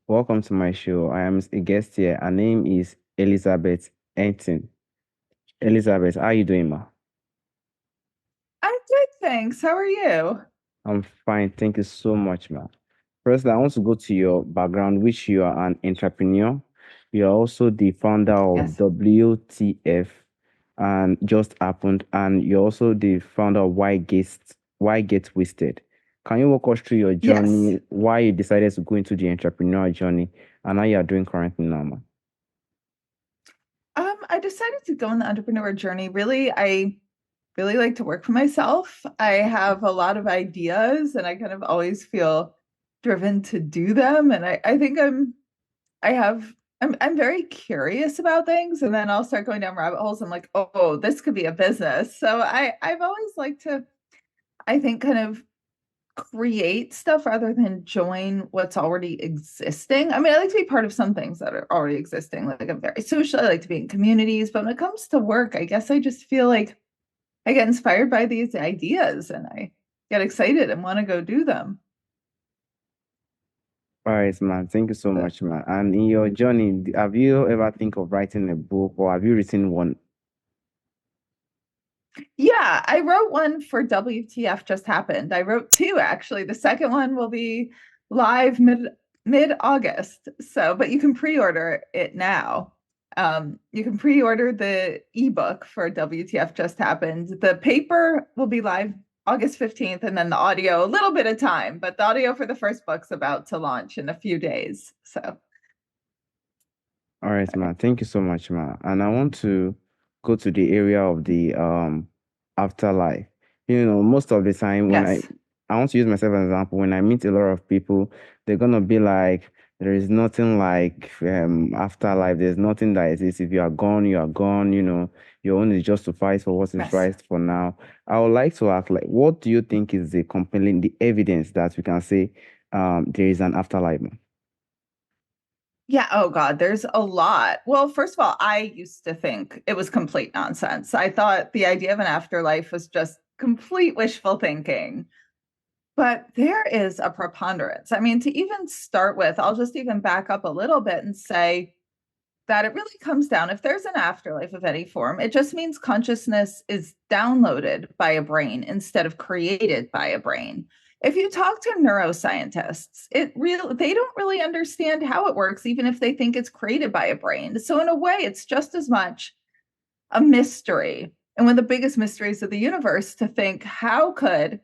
Welcome to my show. I am a guest here. Her name is Elizabeth Entin. Elizabeth, how are you doing, ma? I'm good, thanks. How are you? I'm fine. Thank you so much, ma. First, I want to go to your background, which you are an entrepreneur. You are also the founder of Yes. WTF and Just Happened, and you're also the founder of Why Get Wasted. Can you walk us through your Yes. journey, why you decided to go into the entrepreneurial journey, and how you are doing currently now, ma? I decided to go on the entrepreneur journey. Really, I really like to work for myself. I have a lot of ideas and I kind of always feel driven to do them. And I think I have I'm very curious about things and then I'll start going down rabbit holes. I'm like, oh, this could be a business. So I've always liked to, I think, kind of create stuff rather than join what's already existing. I mean, I like to be part of some things that are already existing. Like I'm very social. I like to be in communities, but when it comes to work, I guess I just feel like I get inspired by these ideas and I get excited and want to go do them. All right, man. Thank you so So, much, man. And in your journey, have you ever think of writing a book or have you written one? yeah, I wrote one for WTF just happened. I wrote two actually. The second one will be live mid August. So, but you can pre-order it now. You can pre-order the ebook for WTF just happened. The paper will be live August 15th, and then the audio a little bit of time, but the audio for the first book's about to launch in a few days. So, All right, man. Thank you so much, man. And I want to go to the area of the afterlife. Most of the time when I yes. I want to use myself as an example, when I meet a lot of people, they're gonna be like, there is nothing like afterlife. There's nothing that exists. If you are gone, you are gone, your own is just to fight for what is Yes. right for now. I would like to ask, like, what do you think is the evidence that we can say there is an afterlife, man? Yeah, oh God, there's a lot. Well, first of all, I used to think it was complete nonsense. I thought the idea of an afterlife was just complete wishful thinking. But there is a preponderance. I mean, to even start with, I'll just even back up a little bit and say that it really comes down, if there's an afterlife of any form, it just means consciousness is downloaded by a brain instead of created by a brain. If you talk to neuroscientists, they don't really understand how it works, even if they think it's created by a brain. So in a way, it's just as much a mystery. And one of the biggest mysteries of the universe to think, how could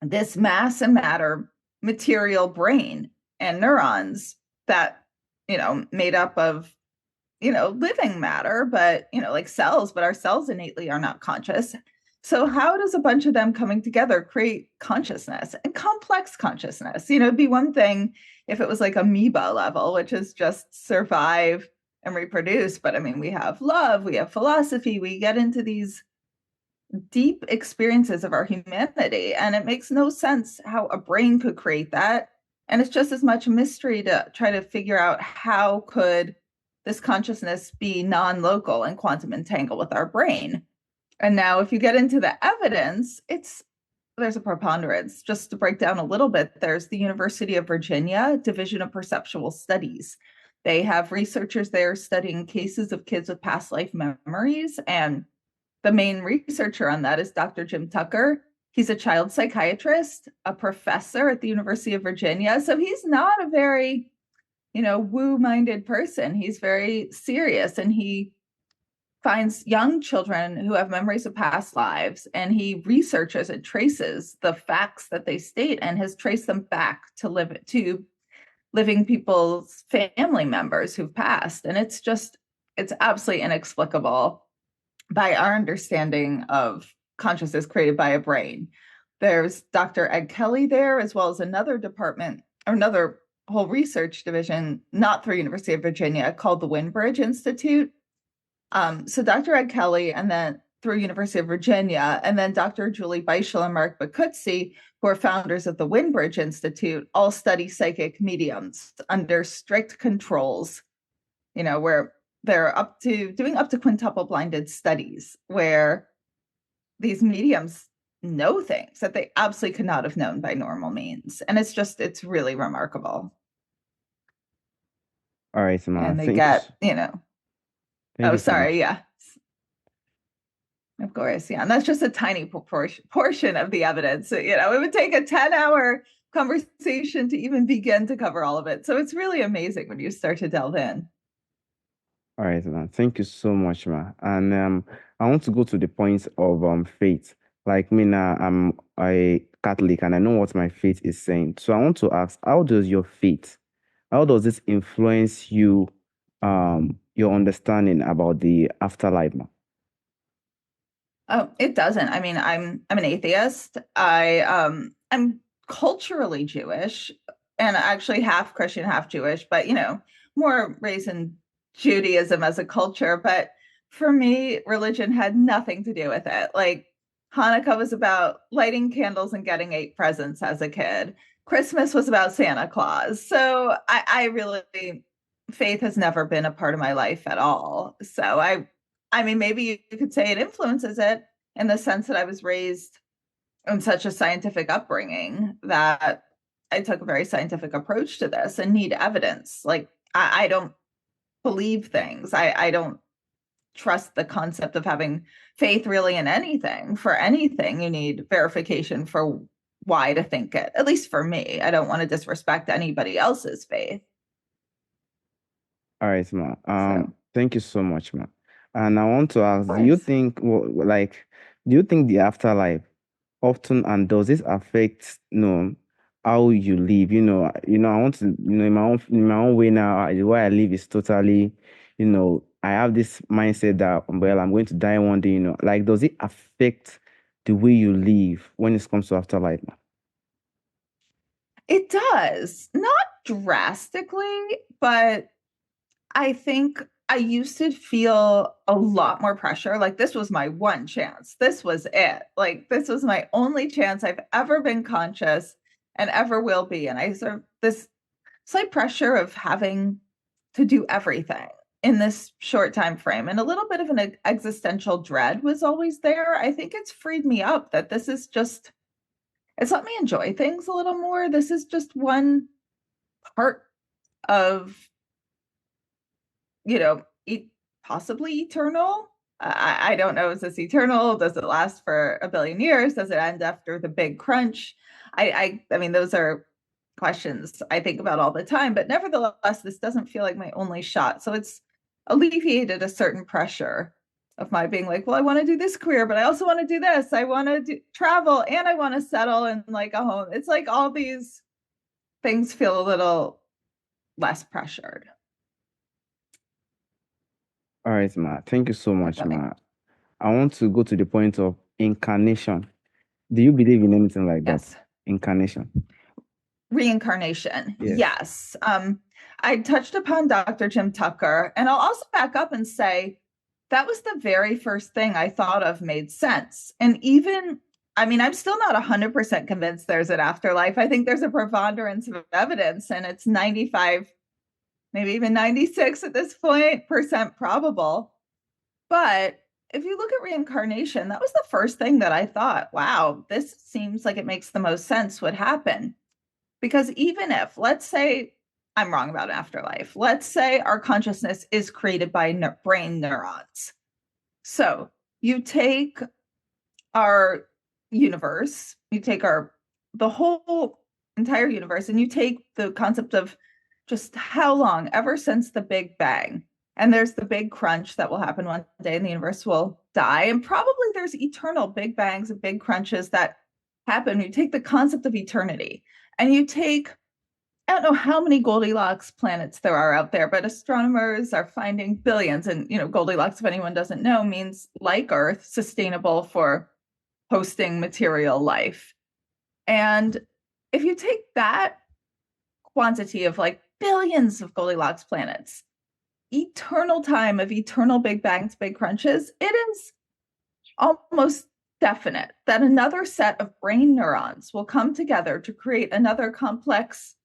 this mass and matter material brain and neurons that, made up of living matter, but, like cells, but our cells innately are not conscious. So, how does a bunch of them coming together create consciousness and complex consciousness? It'd be one thing if it was like amoeba level, which is just survive and reproduce. But I mean, we have love, we have philosophy, we get into these deep experiences of our humanity, and it makes no sense how a brain could create that. And it's just as much a mystery to try to figure out how could this consciousness be non-local and quantum entangled with our brain. And now if you get into the evidence, there's a preponderance. Just to break down a little bit, there's the University of Virginia Division of Perceptual Studies. They have researchers there studying cases of kids with past life memories, and the main researcher on that is Dr. Jim Tucker. He's a child psychiatrist, a professor at the University of Virginia. So he's not a very, woo-minded person. He's very serious, and he finds young children who have memories of past lives, and he researches and traces the facts that they state and has traced them back to living people's family members who've passed. And it's absolutely inexplicable by our understanding of consciousness created by a brain. There's Dr. Ed Kelly there, as well as another department or another whole research division, not through University of Virginia, called the Windbridge Institute. So Dr. Ed Kelly, and then through University of Virginia, and then Dr. Julie Beischel and Mark Bakutsi, who are founders of the Windbridge Institute, all study psychic mediums under strict controls, where they're doing up to quintuple blinded studies where these mediums know things that they absolutely could not have known by normal means. And it's really remarkable. All right, man. and they Thank you. get, Thank oh, you so sorry, much. yeah, of course, yeah. And that's just a tiny portion of the evidence. So, it would take a 10-hour conversation to even begin to cover all of it. So it's really amazing when you start to delve in. All right, man. Thank you so much, man. And I want to go to the point of faith. Like me now, I'm a Catholic, and I know what my faith is saying. So I want to ask, how does this influence you, your understanding about the afterlife, man? Oh, it doesn't. I mean, I'm an atheist. I'm culturally Jewish and actually half Christian, half Jewish, but more raised in Judaism as a culture. But for me, religion had nothing to do with it. Like Hanukkah was about lighting candles and getting 8 presents as a kid. Christmas was about Santa Claus. So I really faith has never been a part of my life at all. So I mean, maybe you could say it influences it in the sense that I was raised in such a scientific upbringing that I took a very scientific approach to this and need evidence. Like, I don't believe things. I don't trust the concept of having faith really in anything. For anything, you need verification for why to think it, at least for me. I don't want to disrespect anybody else's faith. All right, man. So, of Thank you so much, man. And I want to ask, course. do you think the afterlife often and does this affect, how you live? I want to, in my own way now, the way I live is totally, I have this mindset that, well, I'm going to die one day, like, does it affect the way you live when it comes to afterlife, man? It does, not drastically, but I think I used to feel a lot more pressure. Like this was my one chance. This was it. Like this was my only chance I've ever been conscious and ever will be. And I sort of this slight pressure of having to do everything in this short time frame and a little bit of an existential dread was always there. I think it's freed me up that this is just it's let me enjoy things a little more. This is just one part of you know, possibly eternal. I don't know. Is this eternal? Does it last for a billion years? Does it end after the big crunch? I mean, those are questions I think about all the time. But nevertheless, this doesn't feel like my only shot. So it's alleviated a certain pressure of my being like, well, I want to do this career, but I also want to do this. I want to travel and I want to settle in like a home. It's like all these things feel a little less pressured. All right, man. Thank you so If much, that makes man. I want to go to the point of incarnation. Do you believe in anything like that? yes. Incarnation. Reincarnation. Yes. Yes. I touched upon Dr. Jim Tucker, and I'll also back up and say that was the very first thing I thought of made sense. And even, I mean, I'm still not 100% convinced there's an afterlife. I think there's a preponderance of evidence, and it's 95, maybe even 96 at this point, percent probable. But if you look at reincarnation, that was the first thing that I thought, wow, this seems like it makes the most sense would happen. Because even if, let's say, I'm wrong about afterlife, let's say our consciousness is created by brain neurons. So you take our universe, you take the whole entire universe, and you take the concept of just how long, ever since the Big Bang, and there's the big crunch that will happen one day and the universe will die. And probably there's eternal big bangs and big crunches that happen. You take the concept of eternity and you take I don't know how many Goldilocks planets there are out there, but astronomers are finding billions. And, Goldilocks, if anyone doesn't know, means like Earth, sustainable for hosting material life. And if you take that quantity of like billions of Goldilocks planets, eternal time of eternal big bangs, big crunches, it is almost definite that another set of brain neurons will come together to create another complex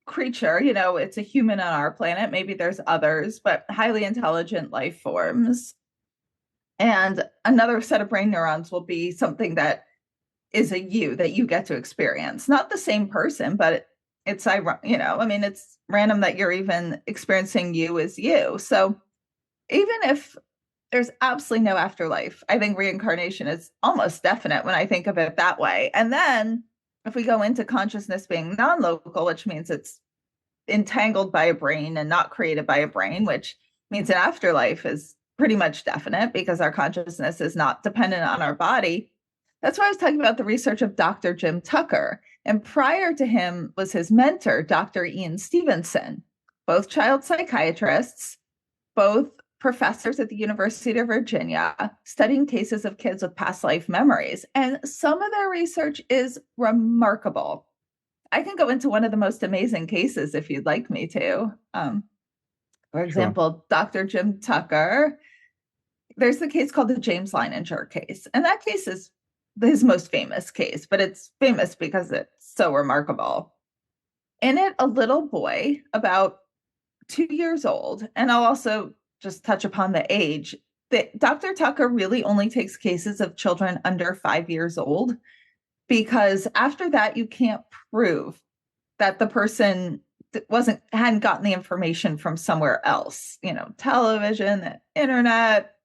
creature. It's a human on our planet. Maybe there's others, but highly intelligent life forms. And another set of brain neurons will be something that is a you that you get to experience. Not the same person, but it's I mean, it's random that you're even experiencing you as you. So even if there's absolutely no afterlife, I think reincarnation is almost definite when I think of it that way. And then if we go into consciousness being non-local, which means it's entangled by a brain and not created by a brain, which means an afterlife is pretty much definite because our consciousness is not dependent on our body. That's why I was talking about the research of Dr. Jim Tucker. And prior to him was his mentor, Dr. Ian Stevenson, both child psychiatrists, both professors at the University of Virginia, studying cases of kids with past life memories. And some of their research is remarkable. I can go into one of the most amazing cases if you'd like me to. For Sure. example, Dr. Jim Tucker, there's the case called the James Leininger case. And that case is his most famous case, but it's famous because it's so remarkable. In it, a little boy, about 2 years old, and I'll also just touch upon the age, that Dr. Tucker really only takes cases of children under 5 years old because after that, you can't prove that the person hadn't gotten the information from somewhere else, television, the internet,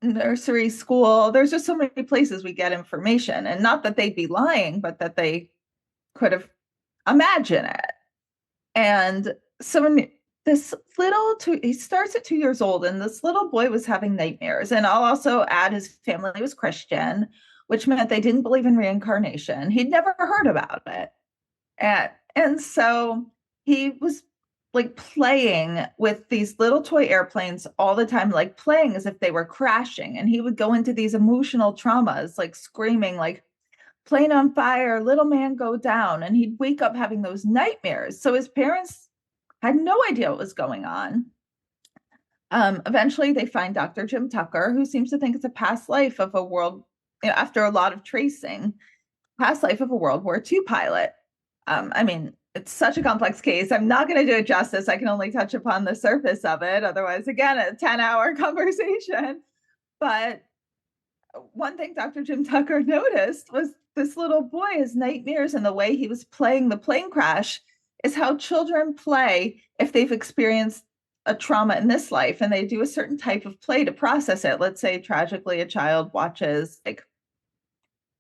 nursery, school. There's just so many places we get information, and not that they'd be lying, but that they could have imagined it. And so when he starts at 2 years old, and this little boy was having nightmares. And I'll also add his family was Christian, which meant they didn't believe in reincarnation. He'd never heard about it. And so he was like playing with these little toy airplanes all the time, like playing as if they were crashing. And he would go into these emotional traumas, like screaming, like plane on fire, little man go down. And he'd wake up having those nightmares. So his parents had no idea what was going on. Eventually, they find Dr. Jim Tucker, who seems to think it's a past life of a world, after a lot of tracing, past life of a World War II pilot. I mean, it's such a complex case. I'm not going to do it justice. I can only touch upon the surface of it. Otherwise, again, a 10-hour conversation. But one thing Dr. Jim Tucker noticed was this little boy, his nightmares and the way he was playing the plane crash is how children play if they've experienced a trauma in this life and they do a certain type of play to process it. Let's say tragically a child watches like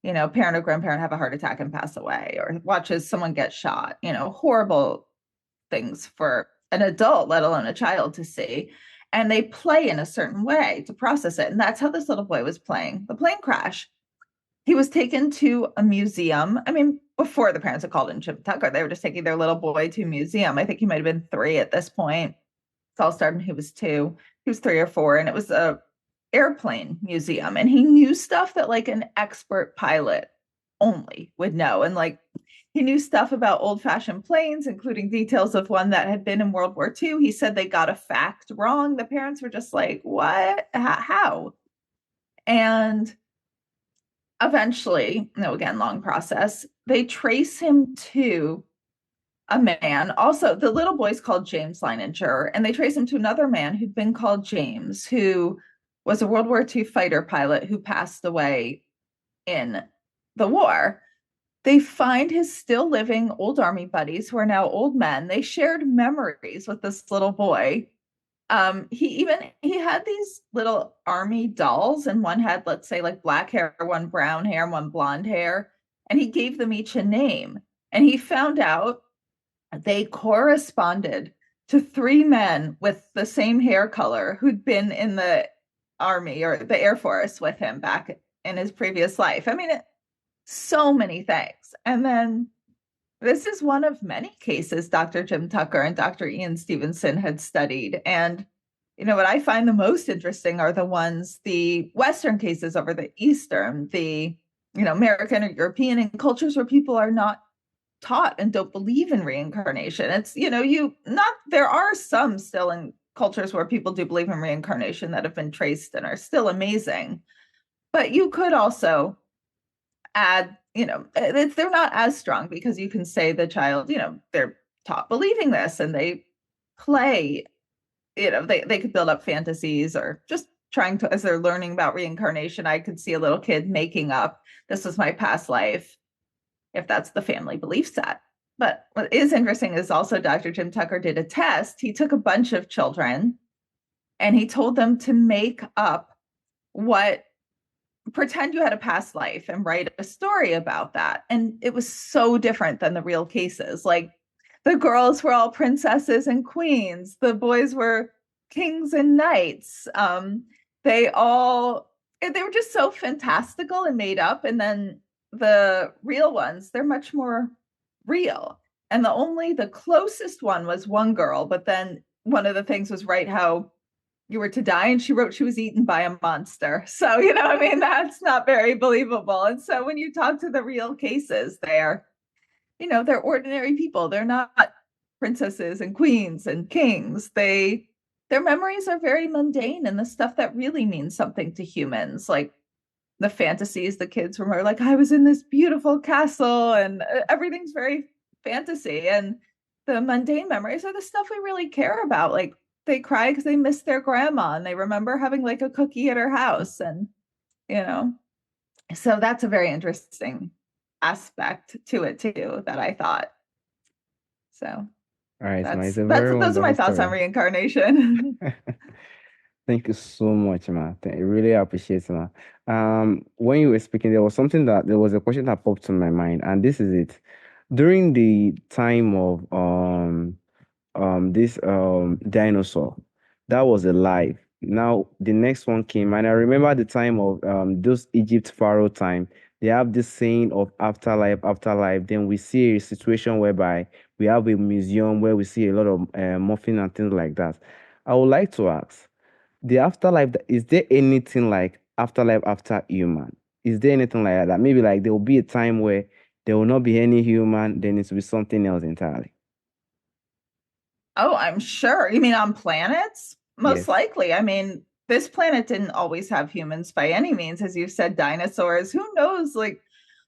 parent or grandparent have a heart attack and pass away, or watches someone get shot, horrible things for an adult, let alone a child to see. And they play in a certain way to process it. And that's how this little boy was playing the plane crash. He was taken to a museum. I mean, before the parents had called in Jim Tucker, they were just taking their little boy to a museum. I think he might have been 3 at this point. It's all started when he was 2. He was 3 or 4, and it was a airplane museum. And he knew stuff that like an expert pilot only would know. And like he knew stuff about old-fashioned planes, including details of one that had been in World War II. He said they got a fact wrong. The parents were just like, what? How? And eventually, again, long process, they trace him to a man. Also, the little boy's called James Leininger, and they trace him to another man who'd been called James, who was a World War II fighter pilot who passed away in the war. They find his still living old army buddies who are now old men. They shared memories with this little boy. He had these little army dolls, and one had, let's say, like black hair, one brown hair, one blonde hair, and he gave them each a name. And he found out they corresponded to 3 men with the same hair color who'd been in the army or the Air Force with him back in his previous life. I mean, so many things. And then this is one of many cases Dr. Jim Tucker and Dr. Ian Stevenson had studied. And, what I find the most interesting are the Western cases over the Eastern, the, American or European, and cultures where people are not taught and don't believe in reincarnation. It's, there are some still in cultures where people do believe in reincarnation that have been traced and are still amazing. But you could also add, they're not as strong because you can say the child, they're taught believing this and they play, they could build up fantasies or just trying to, as they're learning about reincarnation, I could see a little kid making up, this was my past life, if that's the family belief set. But what is interesting is also Dr. Jim Tucker did a test. He took a bunch of children and he told them to make up what pretend you had a past life and write a story about that. And it was so different than the real cases. Like the girls were all princesses and queens, the boys were kings and knights. They all they were just so fantastical and made up. And then the real ones, they're much more real. And the closest one was one girl, but then one of the things was write how you were to die, and she wrote she was eaten by a monster. So, I mean, that's not very believable. And so when you talk to the real cases, they're ordinary people. They're not princesses and queens and kings. Their memories are very mundane, and the stuff that really means something to humans, like the fantasies the kids remember, like I was in this beautiful castle, and everything's very fantasy. And the mundane memories are the stuff we really care about. Like they cry because they miss their grandma and they remember having like a cookie at her house. And, you know, so that's a very interesting aspect to it too, that I thought. So All right, ma. It's a that's very those are my wonderful thoughts on story. reincarnation. Thank you so much, ma. I really appreciate it, ma. When you were speaking, there was a question that popped to my mind, and this is it. During the time of this dinosaur that was alive. Now the next one came, and I remember the time of those Egypt pharaoh time. They have this saying of afterlife, afterlife. Then we see a situation whereby we have a museum where we see a lot of morphine and things like that. I would like to ask, the afterlife, is there anything like afterlife after human? Is there anything like that? Maybe like there will be a time where there will not be any human, then it will be something else entirely. Oh, I'm sure. You mean on planets? Most Yes. likely. I mean, this planet didn't always have humans by any means. As you said, dinosaurs. Who knows? Like,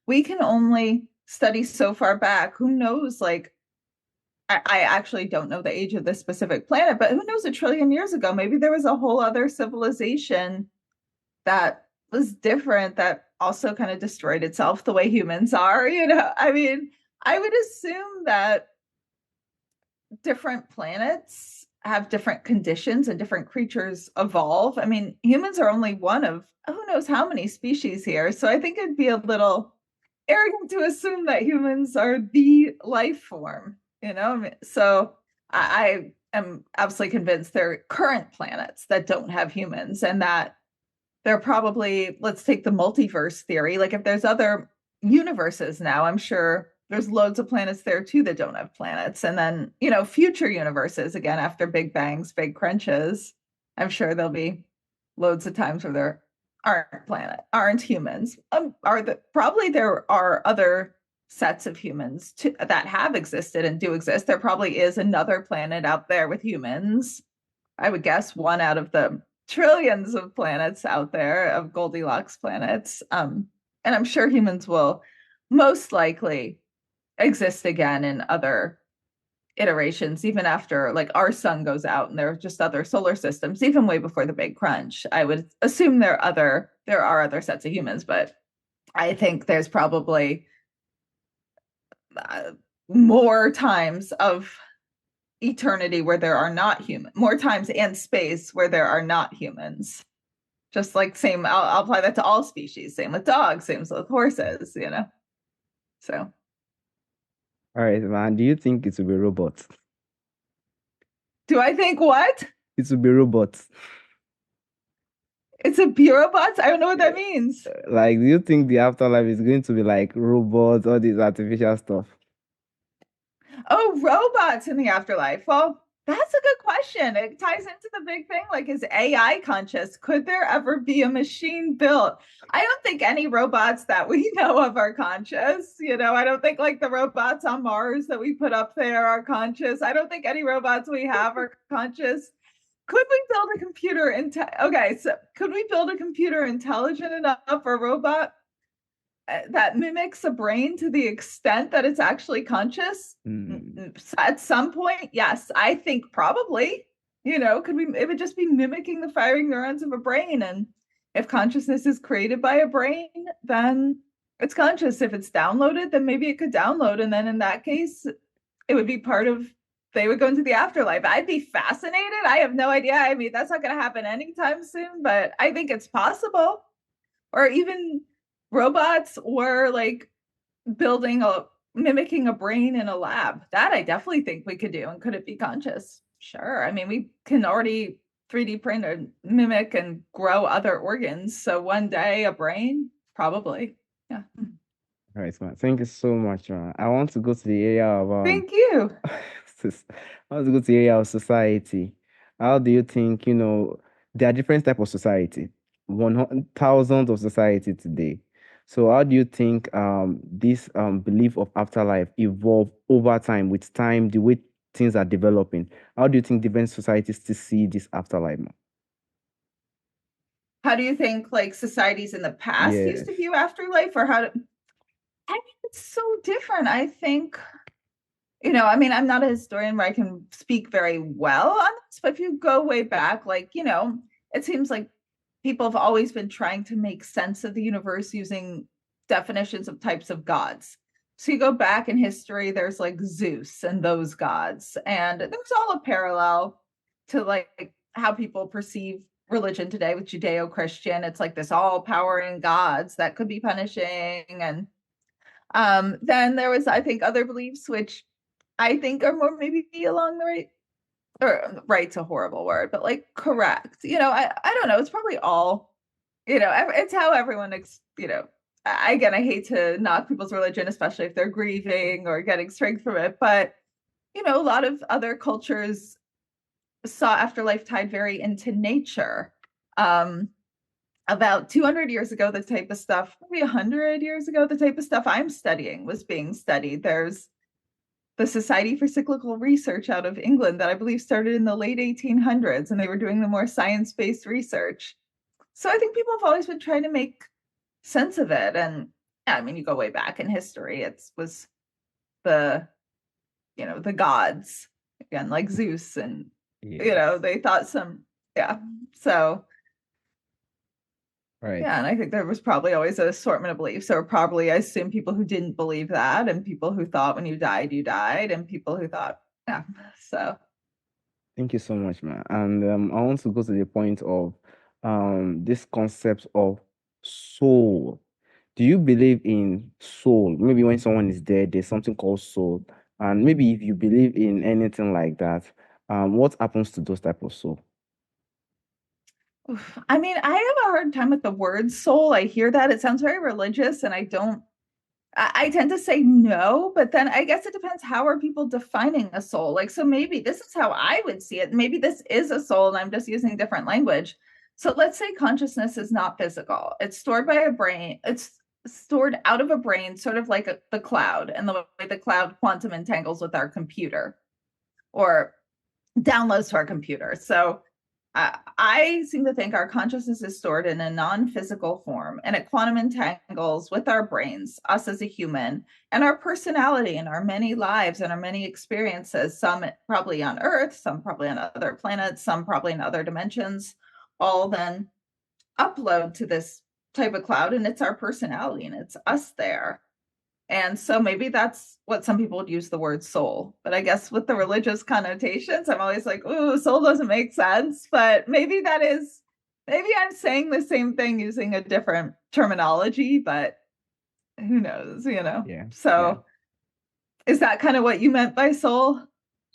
we can only study so far back. Who knows? Like, I actually don't know the age of this specific planet, but who knows, a trillion years ago, maybe there was a whole other civilization that was different, that also kind of destroyed itself the way humans are. I mean, I would assume that different planets have different conditions and different creatures evolve. I mean, humans are only one of who knows how many species here. So I think it'd be a little arrogant to assume that humans are the life form. So I am absolutely convinced there are current planets that don't have humans, and that they're probably, let's take the multiverse theory. Like if there's other universes now, I'm sure there's loads of planets there too that don't have planets. And then, future universes, again, after big bangs, big crunches, I'm sure there'll be loads of times where there aren't humans. Probably there are other sets of humans that have existed and do exist. There probably is another planet out there with humans. I would guess one out of the trillions of planets out there, of Goldilocks planets. And I'm sure humans will most likely exist again in other iterations, even after like our sun goes out and there are just other solar systems, even way before the big crunch. I would assume there are other sets of humans, but I think there's probably more times of eternity where there are not humans, more times and space where there are not humans. Just like same, I'll apply that to all species. Same with dogs, same with horses. So, All right, man. Do you think it will be robots? do I think what? It will be robots. It's a bureaubots? I don't know what that means. Like, do you think the afterlife is going to be like robots, all this artificial stuff? Oh, robots in the afterlife. Well, that's a good question. It ties into the big thing, like, is AI conscious? Could there ever be a machine built? I don't think any robots that we know of are conscious. I don't think like the robots on Mars that we put up there are conscious. I don't think any robots we have are conscious. Could we build a computer okay, so could we build a computer intelligent enough for a robot that mimics a brain to the extent that it's actually conscious? Hmm. At some point, yes. I think probably. Could we? It would just be mimicking the firing neurons of a brain, and if consciousness is created by a brain, then it's conscious. If it's downloaded, then maybe it could download, and then in that case, it would be part of, they would go into the afterlife. I'd be fascinated. I have no idea. I mean, that's not going to happen anytime soon, but I think it's possible. Or even robots, or like building a, mimicking a brain in a lab. That I definitely think we could do. And could it be conscious? Sure. I mean, we can already 3D print and mimic and grow other organs. So one day a brain, probably. Yeah. All right, man. Thank you so much, man. I want to go to the area of Thank you. I want to go to the area of society. How do you think, there are different type of society, thousands of society today. So how do you think this belief of afterlife evolve over time with time, the way things are developing? How do you think different societies still see this afterlife, man? How do you think like societies in the past used Yes. to view afterlife, or how to, I mean, it's so different. I think, I mean, I'm not a historian where I can speak very well on this, but if you go way back, like, it seems like people have always been trying to make sense of the universe using definitions of types of gods. So you go back in history, there's like Zeus and those gods, and there's all a parallel to like how people perceive religion today with Judeo-Christian. It's like this all-powering gods that could be punishing. And then there was, I think, other beliefs which I think are more maybe along the right, or right's a horrible word, but like correct. I don't know. It's probably all, it's how everyone, again, I hate to knock people's religion, especially if they're grieving or getting strength from it. But, a lot of other cultures saw afterlife tied very into nature. Um, about 200 years ago, the type of stuff, maybe 100 years ago, the type of stuff I'm studying was being studied. There's the Society for Cyclical Research out of England that I believe started in the late 1800s, and they were doing the more science-based research. So I think people have always been trying to make sense of it. And yeah, I mean, you go way back in history, it was the, the gods, again, like Zeus, and, Yes. they thought some, yeah. So Right. yeah, and I think there was probably always an assortment of beliefs. There were probably, I assume, people who didn't believe that, and people who thought when you died, and people who thought, yeah. So Thank you so much, man. And I want to go to the point of this concept of soul. Do you believe in soul? Maybe when someone is dead, there's something called soul. And maybe if you believe in anything like that, what happens to those type of soul? I mean, I have a hard time with the word soul. I hear that it sounds very religious, and I don't. I tend to say no, but then I guess it depends, how are people defining a soul? Like, so maybe this is how I would see it. Maybe this is a soul, and I'm just using different language. So let's say consciousness is not physical. It's stored by a brain. It's stored out of a brain, sort of like the cloud, and the way the cloud quantum entangles with our computer, or downloads to our computer. So I seem to think our consciousness is stored in a non-physical form, and it quantum entangles with our brains, us as a human, and our personality and our many lives and our many experiences, some probably on Earth, some probably on other planets, some probably in other dimensions, all then upload to this type of cloud, and it's our personality and it's us there. And so maybe that's what some people would use the word soul. But I guess with the religious connotations, I'm always like, ooh, soul doesn't make sense. But maybe I'm saying the same thing using a different terminology, but who knows? Yeah, yeah. So is that kind of what you meant by soul? Is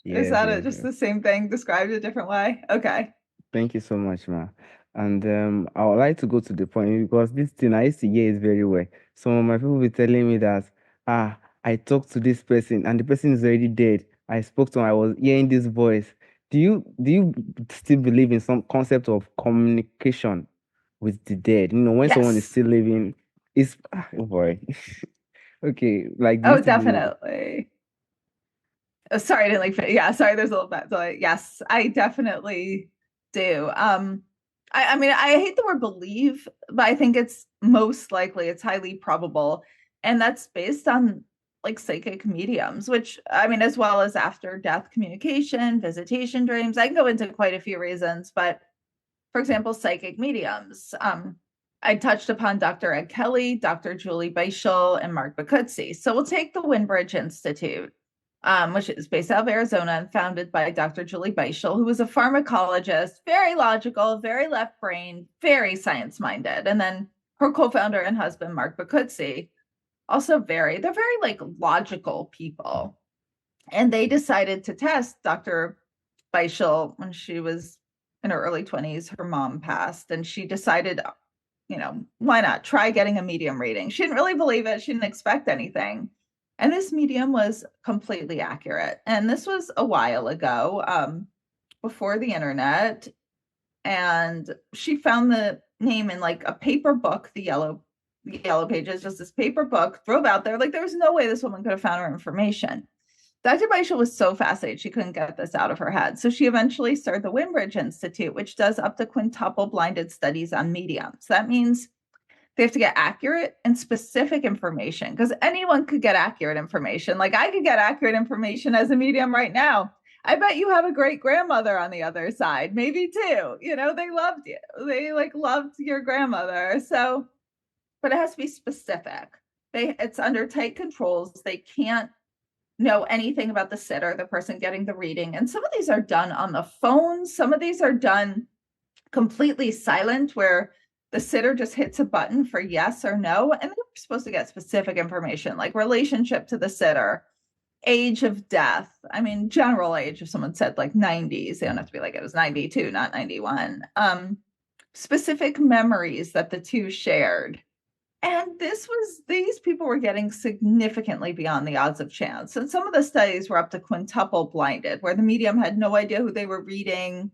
Yes, that yes, just yes. the same thing described a different way? Okay. Thank you so much, ma. And I would like to go to the point because this thing I used to hear it very well. Some of my people be telling me that I talked to this person and the person is already dead. I spoke to him, I was hearing this voice. Do you still believe in some concept of communication with the dead? When someone is Yes. still living, oh boy. Okay, like do you Oh, still believe? definitely. Sorry, I didn't yeah, sorry, there's a little bit. So yes, I definitely do. I mean, I hate the word believe, but I think it's most likely, it's highly probable. And that's based on like psychic mediums, which I mean, as well as after death communication, visitation dreams. I can go into quite a few reasons, but for example, psychic mediums. I touched upon Dr. Ed Kelly, Dr. Julie Beischel, and Mark Bacuzzi. So we'll take the Windbridge Institute. which is based out of Arizona and founded by Dr. Julie Beischel, who was a pharmacologist, very logical, very left brain, very science minded. And then her co-founder and husband, Mark Bacuzzi, also they're very like logical people. And they decided to test Dr. Beischel when she was in her early 20s. Her mom passed, and she decided, why not try getting a medium reading? She didn't really believe it. She didn't expect anything. And this medium was completely accurate. And this was a while ago, before the internet. And she found the name in like a paper book, the yellow pages, just this paper book, drove out there. Like there was no way this woman could have found her information. Dr. Beischel was so fascinated, she couldn't get this out of her head. So she eventually started the Wimbridge Institute, which does up to quintuple blinded studies on mediums. That means they have to get accurate and specific information because anyone could get accurate information. Like I could get accurate information as a medium right now. I bet you have a great grandmother on the other side, maybe too. They loved you. They like loved your grandmother. So, but it has to be specific. It's under tight controls. They can't know anything about the sitter, the person getting the reading. And some of these are done on the phone. Some of these are done completely silent, where the sitter just hits a button for yes or no. And they're supposed to get specific information like relationship to the sitter, age of death. I mean, general age, if someone said like 90s, they don't have to be like it was 92, not 91. Specific memories that the two shared. And these people were getting significantly beyond the odds of chance. And some of the studies were up to quintuple blinded, where the medium had no idea who they were reading.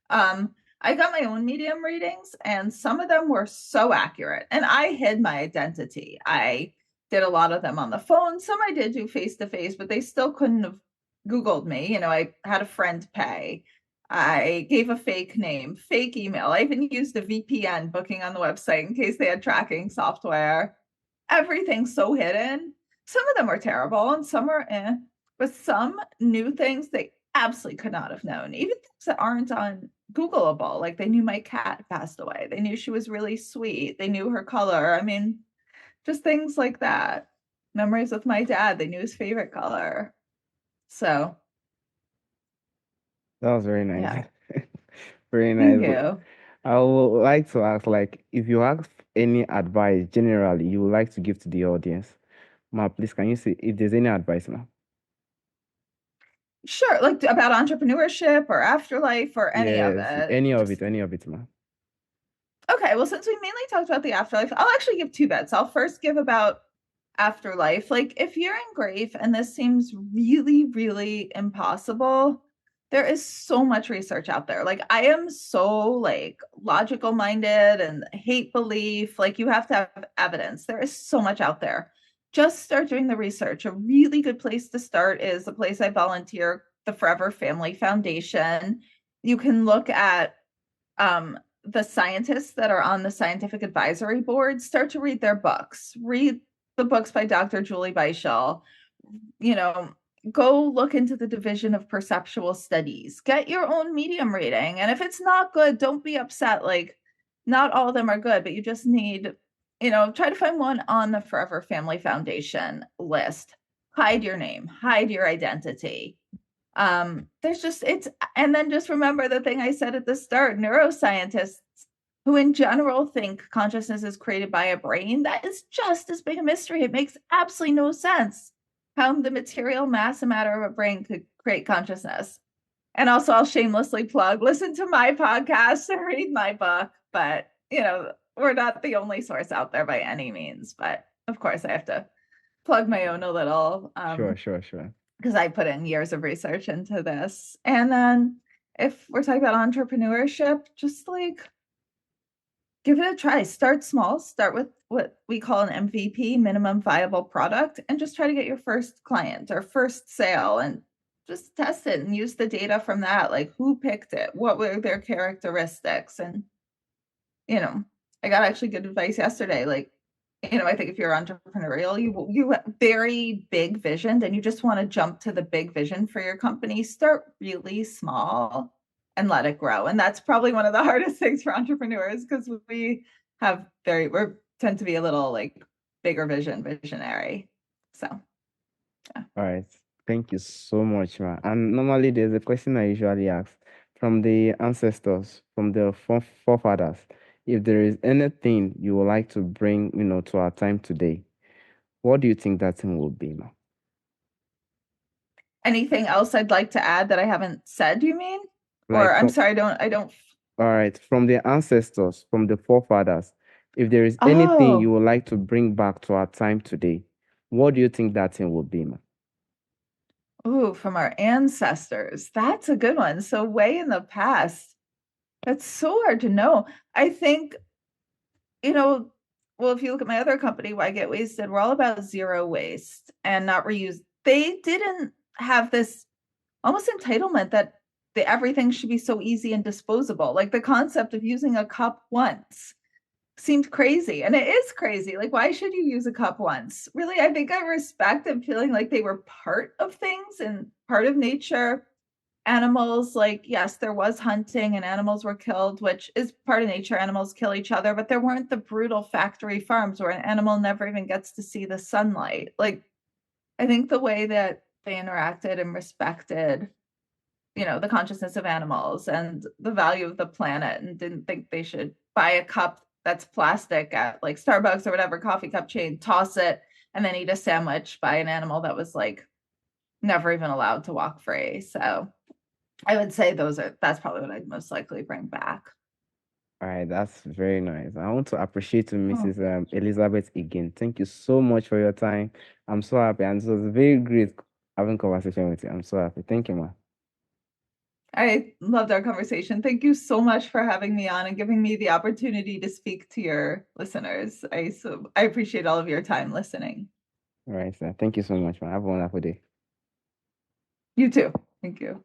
I got my own medium readings, and some of them were so accurate. And I hid my identity. I did a lot of them on the phone. Some I did do face to face, but they still couldn't have Googled me. I had a friend pay. I gave a fake name, fake email. I even used a VPN booking on the website in case they had tracking software. Everything's so hidden. Some of them were terrible and some are but some new things they absolutely could not have known. Even things that aren't on Googleable. Like they knew my cat passed away. They knew she was really sweet. They knew her color. I mean, just things like that. Memories with my dad. They knew his favorite color. So, That was very yeah. nice. Very Thank nice. you. I would like to ask, like, if you ask any advice generally you would like to give to the audience, Ma, please, can you say if there's any advice, Ma? Sure, like about entrepreneurship or afterlife or any of Yes, it. Just any of it, Ma. okay. Well, since we mainly talked about the afterlife, I'll actually give two bets. I'll first give about afterlife. Like, if you're in grief and this seems really, really impossible, there is so much research out there. Like, I am so like logical minded and hate belief. Like, you have to have evidence. There is so much out there. Just start doing the research. A really good place to start is the place I volunteer, the Forever Family Foundation. You can look at the scientists that are on the scientific advisory board, start to read their books. Read the books by Dr. Julie Beischel. You know, go look into the division of perceptual studies. Get your own medium reading. And if it's not good, don't be upset. Like, not all of them are good, but you just need, try to find one on the Forever Family Foundation list. Hide your name, hide your identity. There's just it's and then just remember the thing I said at the start, neuroscientists who in general think consciousness is created by a brain, that is just as big a mystery. It makes absolutely no sense how the material mass and matter of a brain could create consciousness. And also I'll shamelessly plug, listen to my podcast and read my book, but we're not the only source out there by any means, but of course I have to plug my own a little. Sure, sure, sure. Because I put in years of research into this. And then if we're talking about entrepreneurship, just like give it a try. Start small, start with what we call an MVP, minimum viable product, and just try to get your first client or first sale and just test it and use the data from that. Like who picked it? What were their characteristics? And, I got actually good advice yesterday. Like, I think if you're entrepreneurial, you have very big vision and you just want to jump to the big vision for your company, start really small and let it grow. And that's probably one of the hardest things for entrepreneurs because we tend to be a little like bigger visionary. So, yeah. All right. Thank you so much, ma. And normally there's a question I usually ask from the ancestors, from the forefathers, if there is anything you would like to bring, to our time today, what do you think that thing will be, ma? Anything else I'd like to add that I haven't said, you mean? Like Or I'm from, sorry, I don't. all right, from the ancestors, from the forefathers, if there is anything you Oh, would like to bring back to our time today, what do you think that thing will be, ma? ooh, from our ancestors. That's a good one. So way in the past. That's so hard to know. I think, you know, well, if you look at my other company, Why Get Wasted, we're all about zero waste and not reuse. They didn't have this almost entitlement that everything should be so easy and disposable. Like the concept of using a cup once seemed crazy. And it is crazy. Like, why should you use a cup once? Really, I think I respect them feeling like they were part of things and part of nature. Animals, like, yes, there was hunting and animals were killed, which is part of nature. Animals kill each other, but there weren't the brutal factory farms where an animal never even gets to see the sunlight. Like, I think the way that they interacted and respected, the consciousness of animals and the value of the planet and didn't think they should buy a cup that's plastic at like Starbucks or whatever coffee cup chain, toss it, and then eat a sandwich by an animal that was like never even allowed to walk free. So I would say that's probably what I'd most likely bring back. All right, that's very nice. I want to appreciate you, Oh, Mrs. Elizabeth again. Thank you so much for your time. I'm so happy, and it was very great having conversation with you. I'm so happy. Thank you, ma. I loved our conversation. Thank you so much for having me on and giving me the opportunity to speak to your listeners. I appreciate all of your time listening. All right, sir. Thank you so much, ma. Have a wonderful day. You too. Thank you.